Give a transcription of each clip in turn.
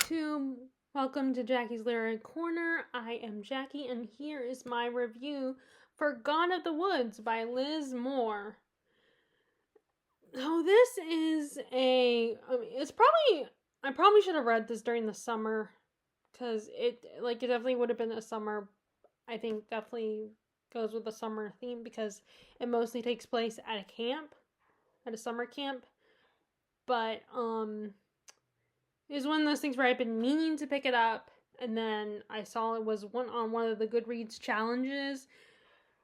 YouTube. Welcome to Jackie's Literary Corner. I am Jackie, and here is my review for Gone of the Woods by Liz Moore. So this is I probably should have read this during the summer, because it definitely would have been a summer, I think definitely goes with the summer theme, because it mostly takes place at a summer camp. But it was one of those things where I've been meaning to pick it up, and then I saw it was one of the Goodreads challenges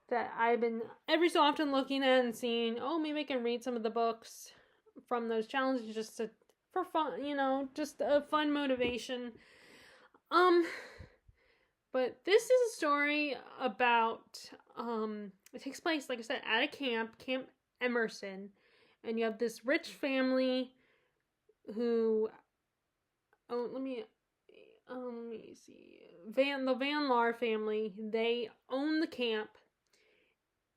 that I've been every so often looking at and seeing, oh, maybe I can read some of the books from those challenges for fun, just a fun motivation. But this is a story about, it takes place, like I said, at a camp, Camp Emerson, and you have this rich family who, let me see, the Van Laar family, they own the camp,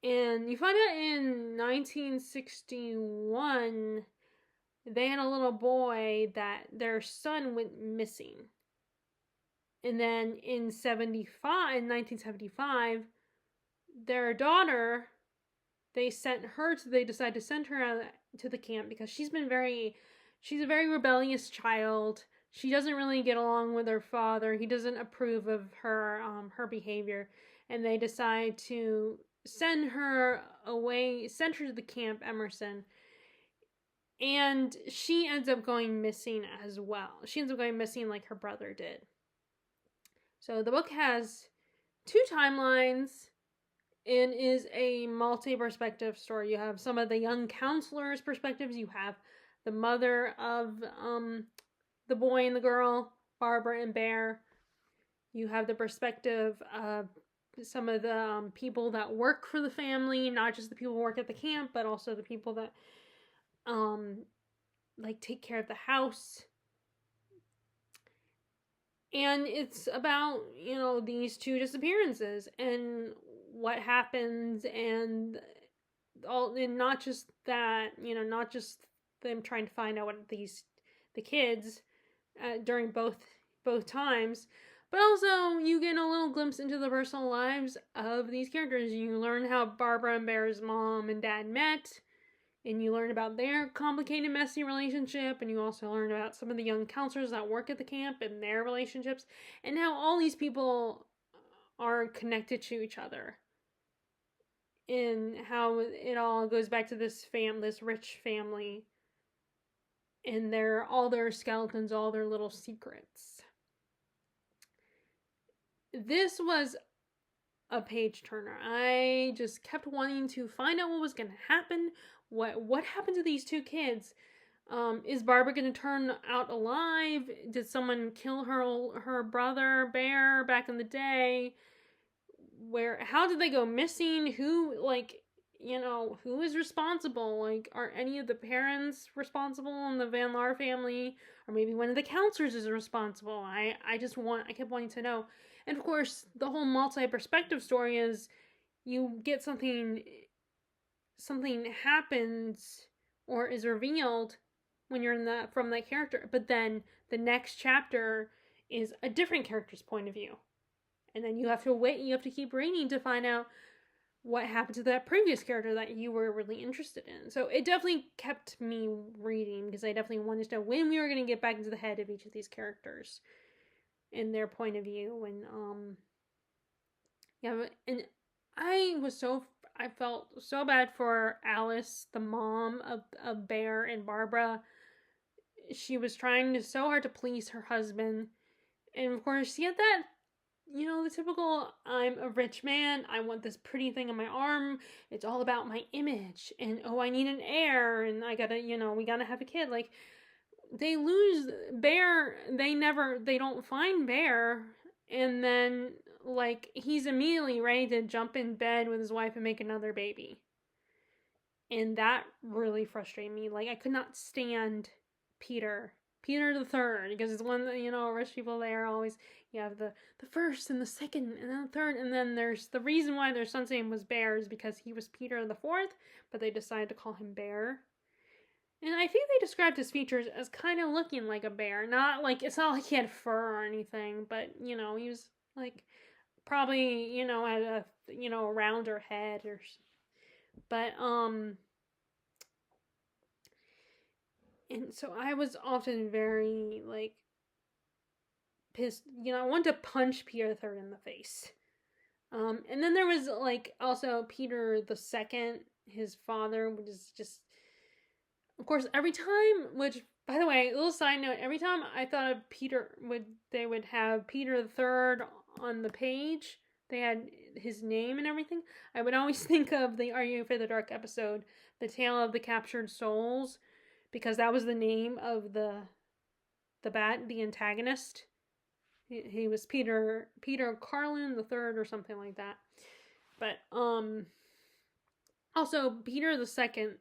and you find out in 1961, they had a little boy that their son went missing. And then in 1975, their daughter, they decided to send her out to the camp because she's a very rebellious child. She doesn't really get along with her father. He doesn't approve of her behavior, and they decide to send her to the Camp Emerson. And she ends up going missing as well. She ends up going missing like her brother did. So the book has two timelines and is a multi-perspective story. You have some of the young counselors' perspectives. You have the mother of the boy and the girl, Barbara and Bear. You have the perspective of some of the people that work for the family, not just the people who work at the camp, but also the people that take care of the house. And it's about, these two disappearances and what happens, and not just that, not just them trying to find out what the kids during both times, but also you get a little glimpse into the personal lives of these characters. You learn how Barbara and Bear's mom and dad met, and you learn about their complicated, messy relationship, and you also learn about some of the young counselors that work at the camp and their relationships, and how all these people are connected to each other, and how it all goes back to this rich family, and all their skeletons, all their little secrets. This was a page turner. I just kept wanting to find out what was going to happen. What happened to these two kids? Is Barbara going to turn out alive? Did someone kill her brother Bear back in the day? How did they go missing? Who is responsible? Are any of the parents responsible in the Van Laar family? Or maybe one of the counselors is responsible? I kept wanting to know. And of course, the whole multi-perspective story is you get something happens or is revealed when you're from that character, but then the next chapter is a different character's point of view. And then you have to keep reading to find out what happened to that previous character that you were really interested in. So it definitely kept me reading, because I definitely wanted to know when we were going to get back into the head of each of these characters and their point of view. And I felt so bad for Alice, the mom of Bear and Barbara. She was trying so hard to please her husband. And of course, she had that, the typical, I'm a rich man, I want this pretty thing on my arm, it's all about my image, and I need an heir, and we gotta have a kid. They lose Bear, they don't find Bear, and then, he's immediately ready to jump in bed with his wife and make another baby. And that really frustrated me. I could not stand Peter the Third, because it's one that, rich people, they are always, you have the first and the second and then the third, and then there's the reason why their son's name was Bear is because he was Peter the Fourth, but they decided to call him Bear. And I think they described his features as kind of looking like a bear. Not like, it's not like he had fur or anything, but, he was like probably, had a rounder head but, and so I was often very, like, pissed. I wanted to punch Peter the Third in the face. And then there was, like, also Peter the Second, his father, which is just, of course, every time, which, by the way, a little side note, every time I thought of they would have Peter the Third on the page, they had his name and everything, I would always think of the Are You Afraid of the Dark episode, The Tale of the Captured Souls, because that was the name of the antagonist. He was Peter Carlin the Third or something like that. But also Peter the Second,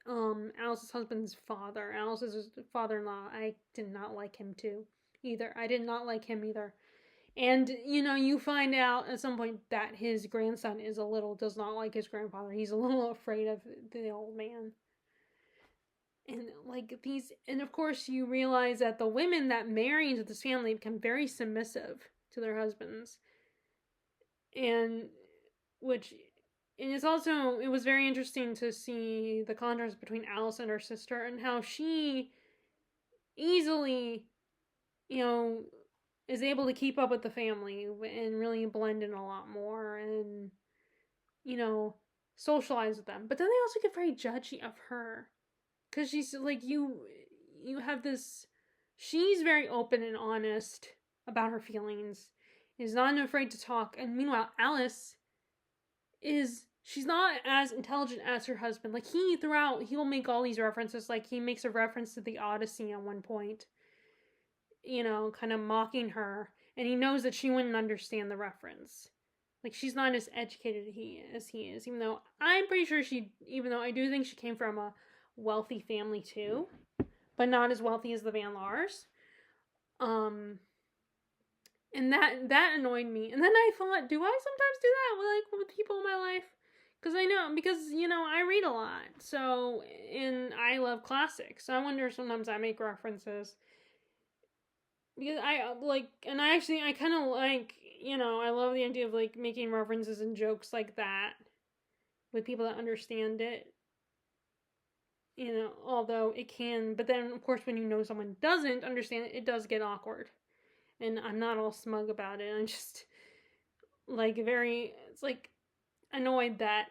Alice's husband's father, Alice's father-in-law, I did not like him too either. I did not like him either. And you find out at some point that his grandson does not like his grandfather. He's a little afraid of the old man. And of course you realize that the women that marry into this family become very submissive to their husbands, and which and it was very interesting to see the contrast between Alice and her sister, and how she easily is able to keep up with the family and really blend in a lot more, and socialize with them. But then they also get very judgy of her, because she's like, you have this, she's very open and honest about her feelings, is not afraid to talk, and meanwhile Alice she's not as intelligent as her husband. Like, he'll make all these references, like he makes a reference to the Odyssey at one point, kind of mocking her, and he knows that she wouldn't understand the reference. Like, she's not as educated as he is, even though I'm pretty sure even though I do think she came from a wealthy family too, but not as wealthy as the Van Laars. And that annoyed me. And then I thought, do I sometimes do that with people in my life? Because I read a lot, so, and I love classics, so I wonder sometimes I make references, because I kind of like, I love the idea of, like, making references and jokes like that with people that understand it, although it can, but then, of course, when someone doesn't understand it, it does get awkward, and I'm not all smug about it, I'm just, like, it's like, annoyed that,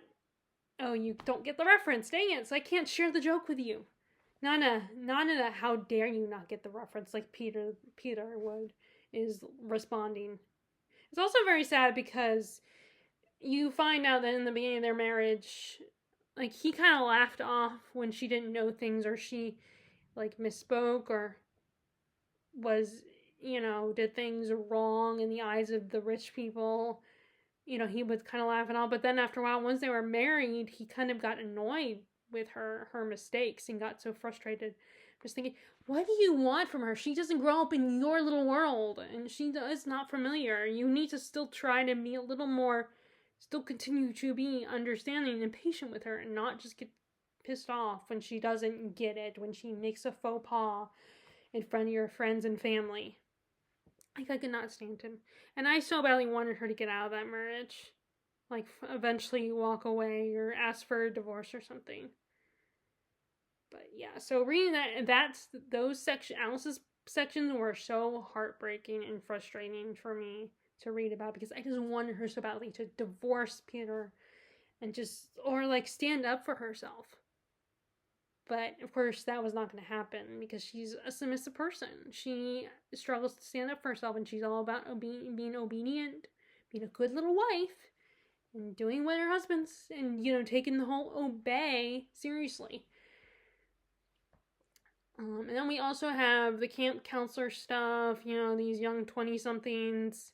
oh, you don't get the reference, dang it, so I can't share the joke with you. Not in a how dare you not get the reference, like Peter is responding. It's also very sad because you find out that in the beginning of their marriage, like, he kind of laughed off when she didn't know things, or she, like, misspoke, or was, did things wrong in the eyes of the rich people. He was kind of laughing off, but then after a while, once they were married, he kind of got annoyed with her mistakes and got so frustrated. Just thinking, what do you want from her? She doesn't grow up in your little world, and she is not familiar. You need to still try to be a little more, still continue to be understanding and patient with her, and not just get pissed off when she doesn't get it, when she makes a faux pas in front of your friends and family. Like, I could not stand him. And I so badly wanted her to get out of that marriage. Like, eventually walk away or ask for a divorce or something. But yeah, so reading Alice's sections were so heartbreaking and frustrating for me to read about, because I just wanted her so badly to divorce Peter and or like stand up for herself. But of course that was not going to happen, because she's a submissive person. She struggles to stand up for herself, and she's all about being obedient, being a good little wife, and doing what her husband's, and taking the whole obey seriously. And then we also have the camp counselor stuff, these young 20-somethings.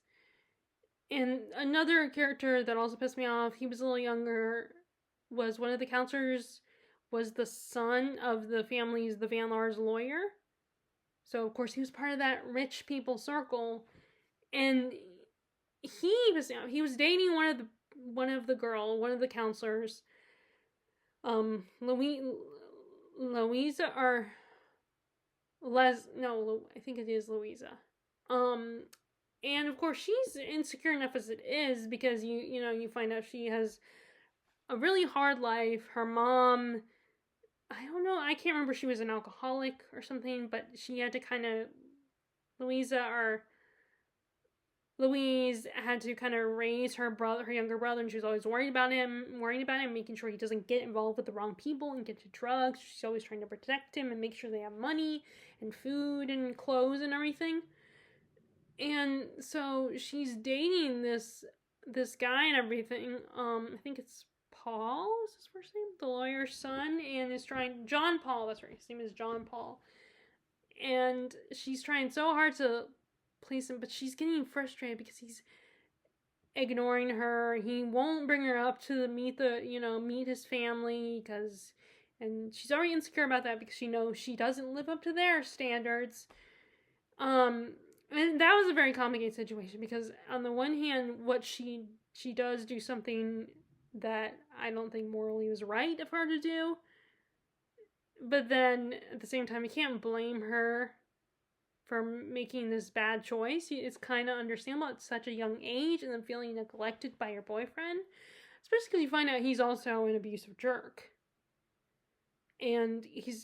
And another character that also pissed me off, he was a little younger, was one of the counselors, was the son of the Van Laar's lawyer. So, of course, he was part of that rich people circle. And he was dating one of the counselors, Louisa or I think it is Louisa. Um, and of course she's insecure enough as it is because you find out she has a really hard life. Her mom, I don't know, I can't remember, she was an alcoholic or something, but she had to kind of Louisa or Louise had to kind of raise her younger brother, and she was always worried about him, making sure he doesn't get involved with the wrong people and get to drugs. She's always trying to protect him and make sure they have money and food and clothes and everything. And so she's dating this guy and everything. I think it's Paul is his first name, the lawyer's son, and is trying John Paul. That's right. His name is John Paul, and she's trying so hard to please him, but she's getting frustrated because he's ignoring her. He won't bring her up to meet his family and she's already insecure about that because she knows she doesn't live up to their standards. And that was a very complicated situation because on the one hand, what she does do something that I don't think morally was right of her to do. But then at the same time, you can't blame her for making this bad choice. It's kind of understandable at such a young age and then feeling neglected by your boyfriend, especially because you find out he's also an abusive jerk. And you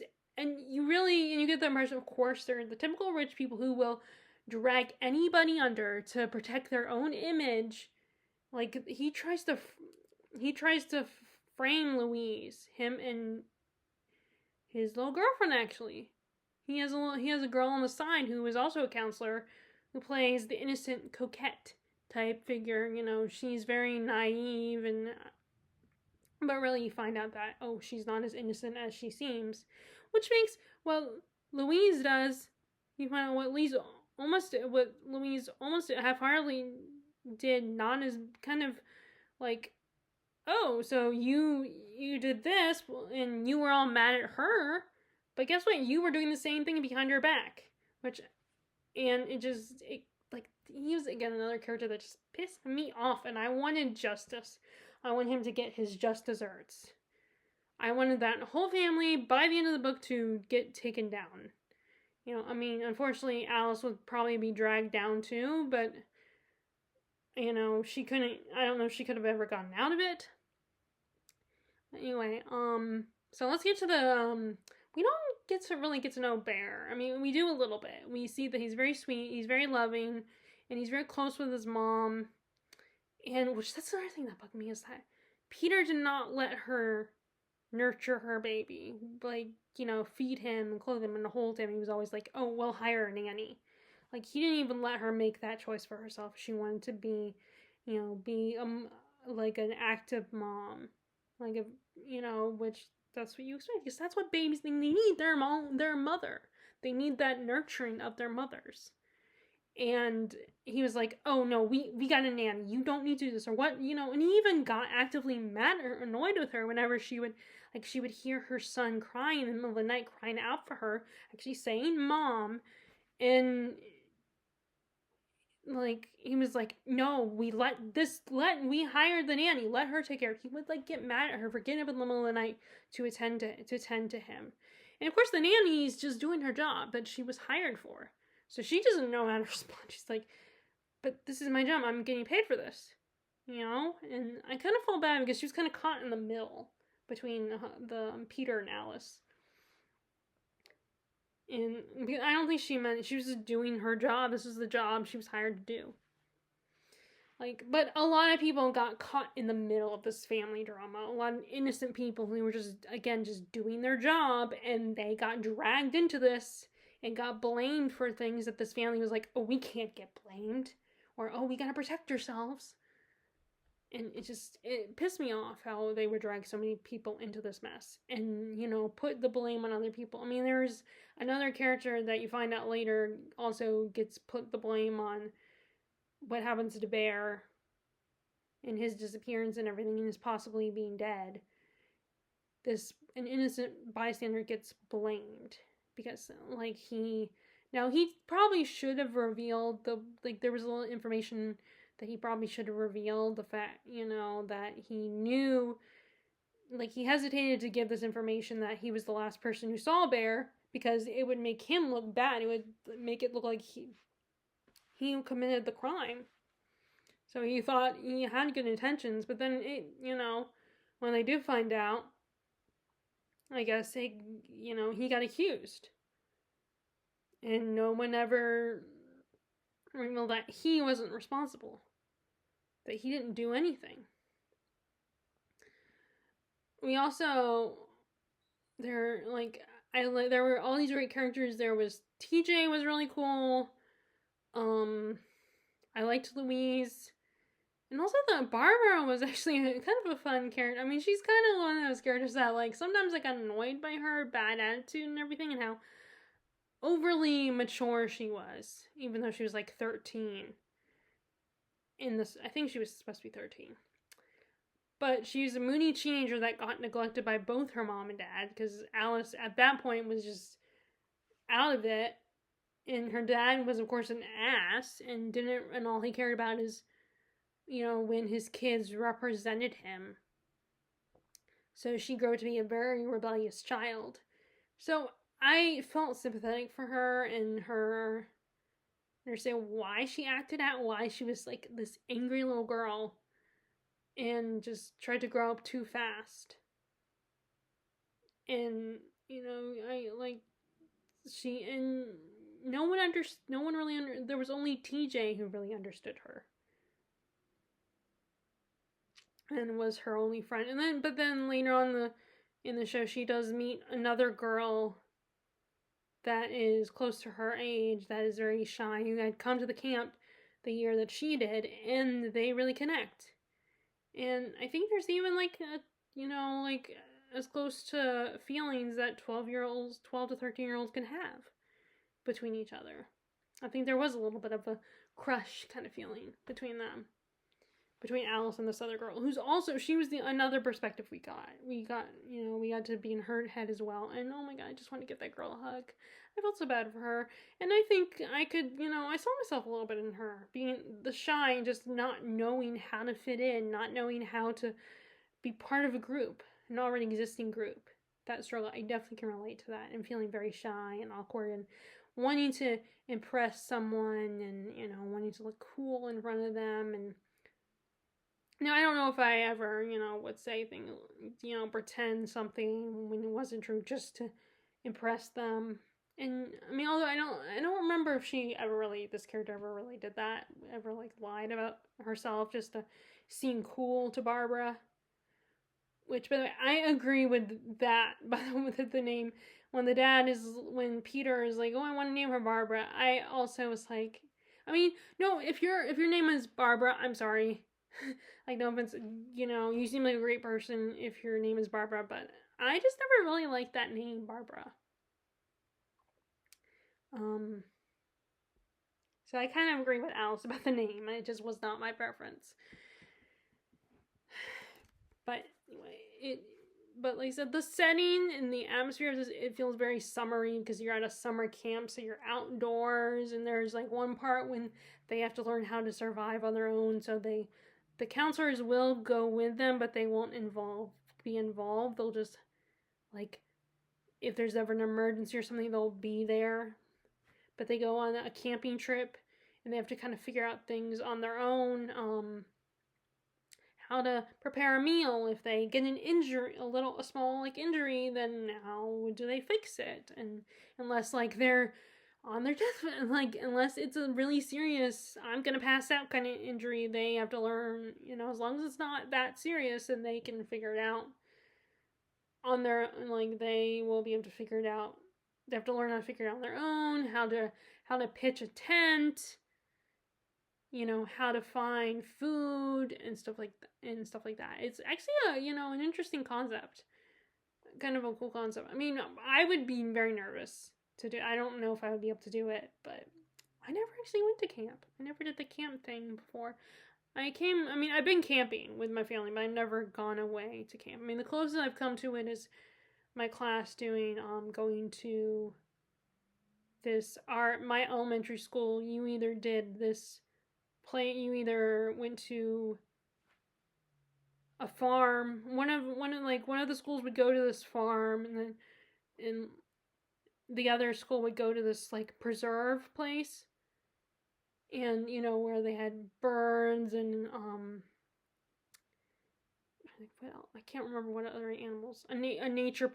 get the impression, of course, they're the typical rich people who will drag anybody under to protect their own image. Like he tries to frame Louise, him and his little girlfriend. Actually, he has a girl on the side who is also a counselor, who plays the innocent coquette type figure. She's very naive but really you find out that she's not as innocent as she seems, which makes Louise does. You find out what Louise almost half-heartedly did, not as kind of like, so you did this and you were all mad at her, but guess what? You were doing the same thing behind her back, he was again another character that just pissed me off, and I wanted justice. I want him to get his just desserts. I wanted that whole family by the end of the book to get taken down. Unfortunately, Alice would probably be dragged down too, but she couldn't. I don't know if she could have ever gotten out of it. Anyway, so let's get to the we don't really get to know Bear. I mean, we do a little bit. We see that he's very sweet, he's very loving, and he's very close with his mom. And that's another thing that bugged me, is that Peter did not let her nurture her baby, feed him and clothe him and hold him. He was always like, "Oh, we'll hire a nanny." Like, he didn't even let her make that choice for herself. She wanted to be like an active mom, which that's what you expect, because that's what babies need. They need their mother. They need that nurturing of their mothers. And he was like, "Oh no, we got a nanny. You don't need to do this," or what, And he even got actively mad or annoyed with her whenever she would hear her son crying in the middle of the night, crying out for her, actually saying "mom," and he was like, "No, we hired the nanny. Let her take care." He would get mad at her for getting up in the middle of the night to attend to him. And of course, the nanny's just doing her job that she was hired for. So she doesn't know how to respond. She's like, "But this is my job. I'm getting paid for this." And I kind of felt bad because she was kind of caught in the middle between the Peter and Alice. And I don't think she meant, she was just doing her job. This is the job she was hired to do. But a lot of people got caught in the middle of this family drama. A lot of innocent people who were just doing their job, and they got dragged into this and got blamed for things that this family was like, "Oh, we can't get blamed," or "Oh, we gotta protect ourselves." And it pissed me off how they would drag so many people into this mess and, put the blame on other people. I mean, there's another character that you find out later also gets put the blame on what happens to Bear and his disappearance and everything, and his possibly being dead. An innocent bystander gets blamed because, he probably should have revealed there was a little information that he probably should have revealed, the fact, that he knew like, he hesitated to give this information that he was the last person who saw Bear because it would make him look bad. It would make it look like he committed the crime. So he thought he had good intentions, but then when they did find out, I guess he got accused. And no one ever revealed that he wasn't responsible. That he didn't do anything. We also, there were all these great characters. There was TJ was really cool. I liked Louise. And also that Barbara was actually kind of a fun character. I mean, she's kind of one of those characters that, like, sometimes I got annoyed by her bad attitude and everything, and how overly mature she was, even though she was like 13. I think she was supposed to be 13. But she's a moody teenager that got neglected by both her mom and dad, because Alice at that point was just out of it, and her dad was, of course, an ass, and all he cared about is, when his kids represented him. So she grew to be a very rebellious child. So I felt sympathetic for her and her understand why she acted out, why she was like this angry little girl and just tried to grow up too fast. And no one really there was only TJ who really understood her. And was her only friend. But then later on in the show, she does meet another girl that is close to her age, that is very shy, who had come to the camp the year that she did, and they really connect. And I think there's even as close to feelings that 12 to 13-year-olds can have between each other. I think there was a little bit of a crush kind of feeling between them. Between Alice and this other girl, who's also, she was another perspective we got. We got to be in her head as well. And oh my god, I just want to give that girl a hug. I felt so bad for her. And I think I could, I saw myself a little bit in her. Being the shy and just not knowing how to fit in, not knowing how to be part of a group, an already existing group. That struggle, I definitely can relate to that. And feeling very shy and awkward and wanting to impress someone and, wanting to look cool in front of them. And now, I don't know if I ever, would say things, pretend something when it wasn't true just to impress them. And, I mean, although I don't remember if this character ever really did that, ever, lied about herself just to seem cool to Barbara. Which, by the way, I agree with that, with the name. When Peter is like, oh, I want to name her Barbara, I also was like, I mean, no, if your name is Barbara, I'm sorry. No offense, you seem like a great person if your name is Barbara, but I just never really liked that name, Barbara. So I kind of agree with Alice about the name. It just was not my preference. But anyway, but like I said, the setting and the atmosphere of this, it feels very summery because you're at a summer camp, so you're outdoors, and there's one part when they have to learn how to survive on their own, so the counselors will go with them, but they won't be involved. They'll just, if there's ever an emergency or something, they'll be there. But they go on a camping trip, and they have to kind of figure out things on their own. How to prepare a meal if they get an injury, a small injury, then how do they fix it? And unless they're on their deathbed, unless it's a really serious, I'm gonna pass out kind of injury, they have to learn, as long as it's not that serious, and they can figure it out on their, they will be able to figure it out. They have to learn how to figure it out on their own, how to pitch a tent, how to find food and stuff like that. It's actually an interesting concept, kind of a cool concept. I mean, I would be very nervous to do. I don't know if I would be able to do it, but I never actually went to camp. I never did the camp thing before. I've been camping with my family, but I've never gone away to camp. I mean, the closest I've come to it is my class going to my elementary school. You either did this you either went to a farm. One of the schools would go to this farm, and the other school would go to this like preserve place, and where they had birds and I can't remember what other animals. A nature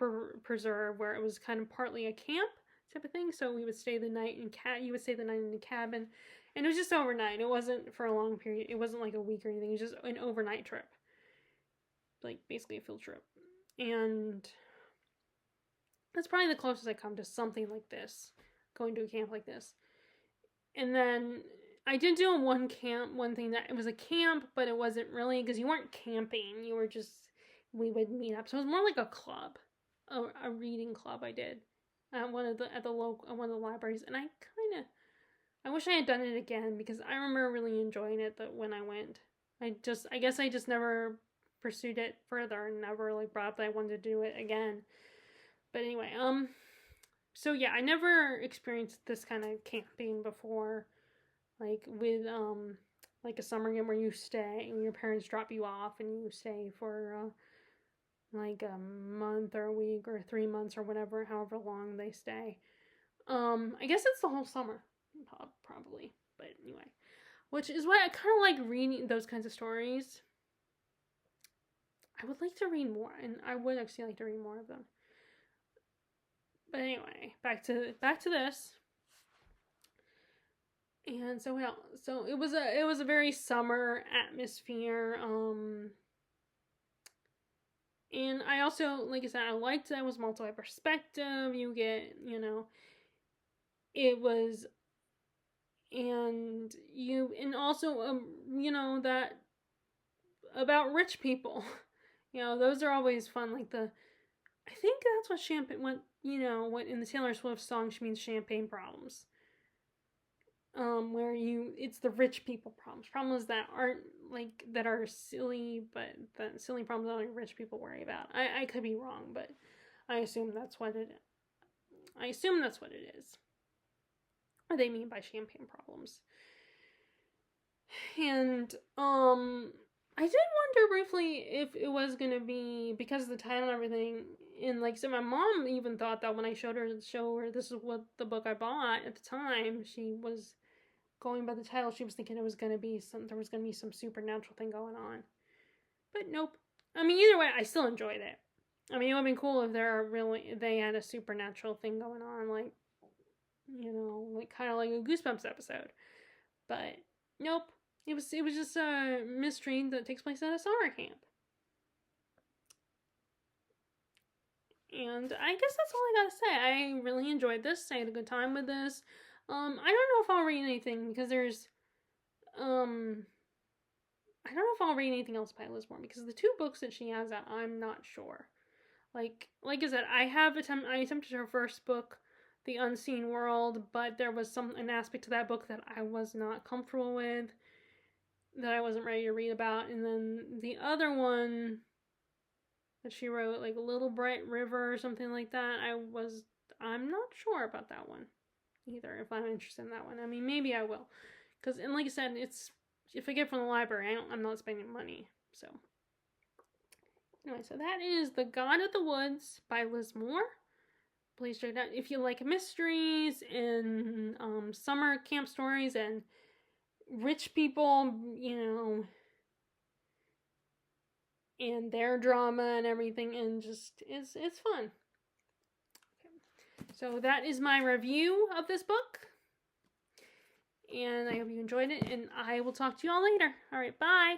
preserve where it was kind of partly a camp type of thing. So we would stay the night you would stay the night in the cabin, and it was just overnight. It wasn't for a long period. It wasn't like a week or anything. It was just an overnight trip, like basically a field trip, and that's probably the closest I come to something like this, going to a camp like this. And then I did do one thing that it was a camp, but it wasn't really, because you weren't camping. You were just, we would meet up. So it was more like a club, a reading club I did at one of the libraries. And I wish I had done it again, because I remember really enjoying it when I went. I guess I just never pursued it further and never like brought up that I wanted to do it again. But anyway, so yeah, I never experienced this kind of camping before, like with like a summer camp where you stay and your parents drop you off and you stay for like a month or a week or 3 months or whatever, however long they stay. I guess it's the whole summer, probably. But anyway, which is why I kind of like reading those kinds of stories. I would like to read more, and I would actually like to read more of them. But anyway, back to this. And so it was a very summer atmosphere. And I also, like I said, I liked that it was multi-perspective. You get, it was, and also, that about rich people. Those are always fun. Like I think that's what champagne, what in the Taylor Swift song she means champagne problems. Where it's the rich people problems that aren't that are silly, but the silly problems only rich people worry about. I could be wrong, but I assume that's what it is. What they mean by champagne problems. And I did wonder briefly if it was gonna be, because of the title and everything, and so my mom even thought that when I showed her this is what the book I bought at the time, she was going by the title, she was thinking there was gonna be some supernatural thing going on. But nope. I mean, either way, I still enjoyed it. I mean, it would have been cool if they had a supernatural thing going on, like kind of like a Goosebumps episode. But nope. It was just a mystery that takes place at a summer camp. And I guess that's all I gotta say. I really enjoyed this. I had a good time with this. I don't know if I'll read anything, because there's I don't know if I'll read anything else by Liz Moore, because the 2 books that she has out, I'm not sure. Like I said, I attempted her first book, The Unseen World, but there was an aspect to that book that I was not comfortable with, that I wasn't ready to read about. And then the other one that she wrote, like Little Bright River or something like that, I'm not sure about that one either, if I'm interested in that one. I mean, maybe I will, because, and like I said, it's, if I get it from the library, I'm not spending money. So anyway, so that is The God of the Woods by Liz Moore. Please check it out if you like mysteries and summer camp stories and rich people, and their drama and everything, and just it's fun. Okay. So that is my review of this book, and I hope you enjoyed it, and I will talk to you all later. All right, bye.